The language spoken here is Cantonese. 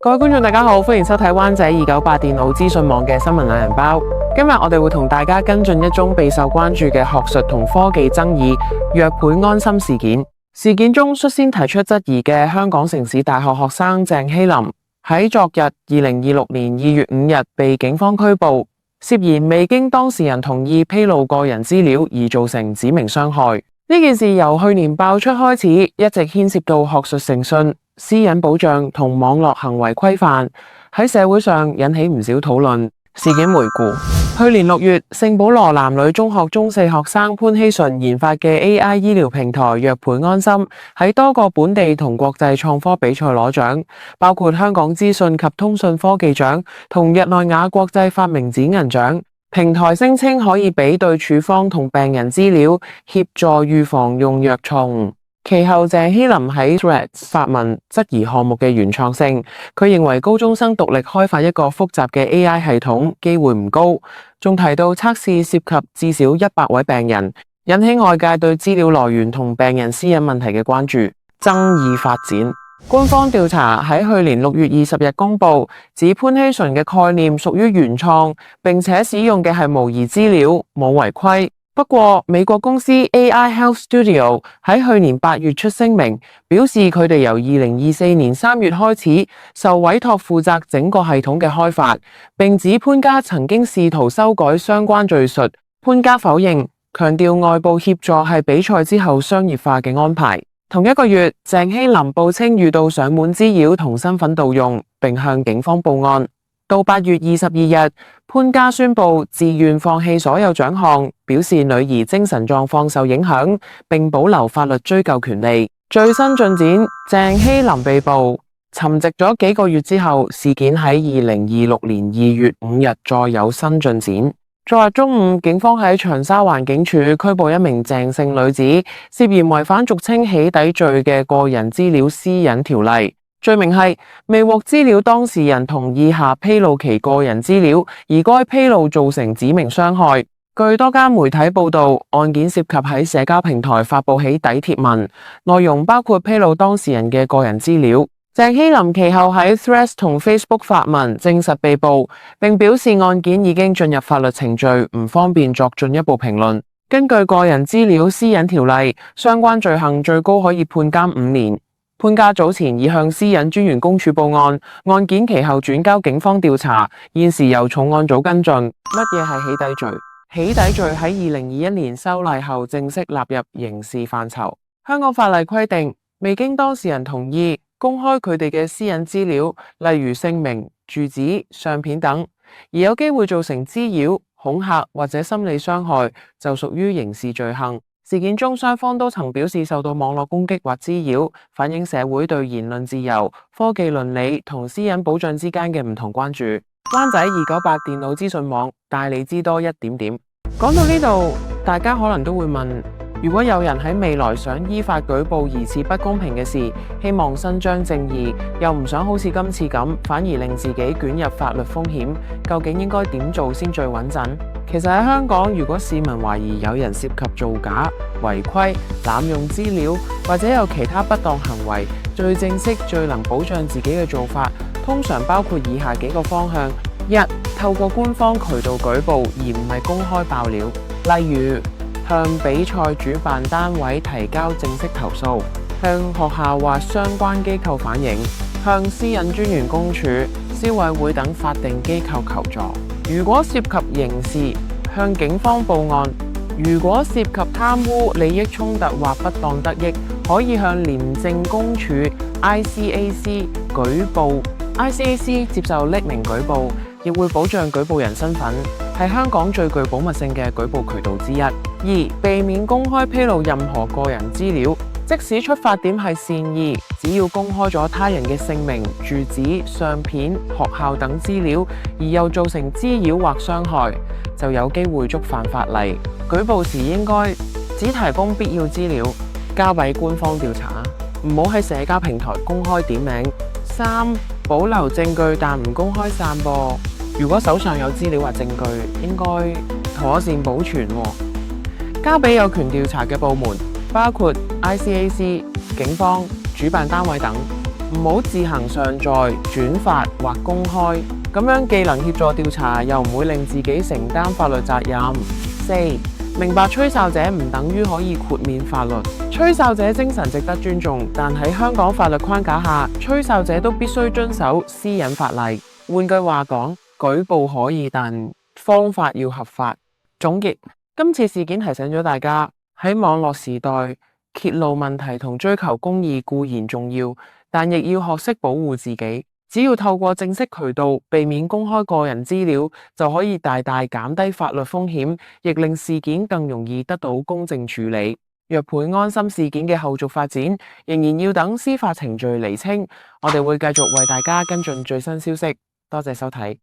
各位觀眾大家好，歡迎收睇灣仔298電腦資訊網嘅新聞懶人包。今日我哋會同大家跟進一宗備受關注嘅學術同科技爭議——約倍安心事件。事件中率先提出質疑嘅香港城市大學學生鄭希林，喺昨日2026年2月5日被警方拘捕，涉嫌未經當事人同意披露個人資料而造成指明傷害。呢件事由去年爆出開始，一直牽涉到學術誠信、私隱保障同網絡行為規範，喺社會上引起唔少討論。事件回顧：去年6月，聖保羅男女中學中四學生潘希純研發嘅 AI 醫療平台約倍安心，喺多個本地同國際創科比賽攞獎，包括香港資訊及通訊科技獎同日內瓦國際發明展銀獎。平台聲稱可以比對處方同病人資料，協助預防用藥錯誤。其後鄭希林喺 Threads 發文質疑項目嘅原創性，佢認為高中生獨立開發一個複雜嘅 AI 系統機會唔高，仲提到測試涉及至少100位病人，引起外界對資料來源同病人私隱問題嘅關注。爭議發展，官方調查喺去年6月20日公佈，指潘希純嘅概念屬於原創，並且使用嘅係模擬資料，冇違規。不過，美國公司 AI Health Studio 喺去年8月出聲明，表示佢哋由2024年3月開始受委託負責整個系統嘅開發，並指潘家曾經試圖修改相關敘述。潘家否認，強調外部協助係比賽之後商業化嘅安排。同一個月，鄭希林報稱遇到上門滋擾同身份盜用，並向警方報案。到8月22日，潘家宣布自願放棄所有獎項，表示女兒精神狀況受影響，並保留法律追究權利。最新進展，鄭希林被捕，沉寂咗幾個月之後，事件喺2026年2月5日再有新進展。昨日中午，警方喺長沙灣警署拘捕一名鄭姓女子，涉嫌違反俗稱起底罪嘅個人資料私隱條例。罪名係未獲資料當事人同意下披露其個人資料，而該披露造成指明傷害。據多間媒體報道，案件涉及喺社交平台發布起底貼文，內容包括披露當事人嘅個人資料。鄭希林其後喺 Threads 同 Facebook 發文證實被捕，並表示案件已經進入法律程序，唔方便作進一步評論。根據個人資料私隱條例，相關罪行最高可以判監5年。潘家早前已向私隱專員公署報案，案件其後轉交警方調查，現時由重案組跟進。乜嘢係起底罪？起底罪喺2021年修例後正式納入刑事範疇。香港法例規定，未經當事人同意公開佢哋嘅私隱資料，例如姓名、住址、相片等，而有機會造成滋擾、恐嚇或者心理傷害，就屬於刑事罪行。事件中，雙方都曾表示受到網絡攻擊或滋擾，反映社會對言論自由、科技倫理同私隱保障之間嘅唔同關注。灣仔298電腦資訊網帶你知多一點點。講到呢度，大家可能都會問：如果有人喺未來想依法舉報疑似不公平嘅事，希望伸張正義，又唔想好似今次咁，反而令自己捲入法律風險，究竟應該點做先最穩陣？其實喺香港，如果市民懷疑有人涉及造假、違規、濫用資料或者有其他不當行為，最正式、最能保障自己嘅做法，通常包括以下幾個方向：一、透過官方渠道舉報，而唔係公開爆料，例如向比賽主辦單位提交正式投訴，向學校或相關機構反映，向私隱專員公署、消委會等法定機構求助。如果涉及刑事，向警方報案；如果涉及貪污、利益衝突或不當得益，可以向廉政公署 ICAC 舉報。ICAC 接受匿名舉報，亦會保障舉報人身份，係香港最具保密性嘅舉報渠道之一。2、避免公開披露任何個人資料。即使出發點係善意，只要公開咗他人嘅姓名、住址、相片、學校等資料，而又造成滋擾或傷害，就有機會觸犯法例。舉報時應該只提供必要資料，交俾官方調查，唔好喺社交平台公開點名。3、保留證據但唔公開散播。如果手上有資料或證據，應該妥善保存，交俾有權調查嘅部門，包括 ICAC、警方、主辦單位等。唔好自行上載、轉發或公開，咁樣既能協助調查，又唔會令自己承擔法律責任。4. 明白吹哨者唔等於可以豁免法律，吹哨者精神值得尊重，但喺香港法律框架下，吹哨者都必須遵守私隱法例。換句話講，舉報可以，但方法要合法。總結，今次事件提醒咗大家，喺網絡時代，揭露問題同追求公義固然重要，但亦要學識保護自己。只要透過正式渠道避免公開個人資料，就可以大大減低法律風險，亦令事件更容易得到公正處理。若培安心事件嘅後續發展，仍然要等司法程序釐清。我哋會繼續為大家跟進最新消息。多謝收睇。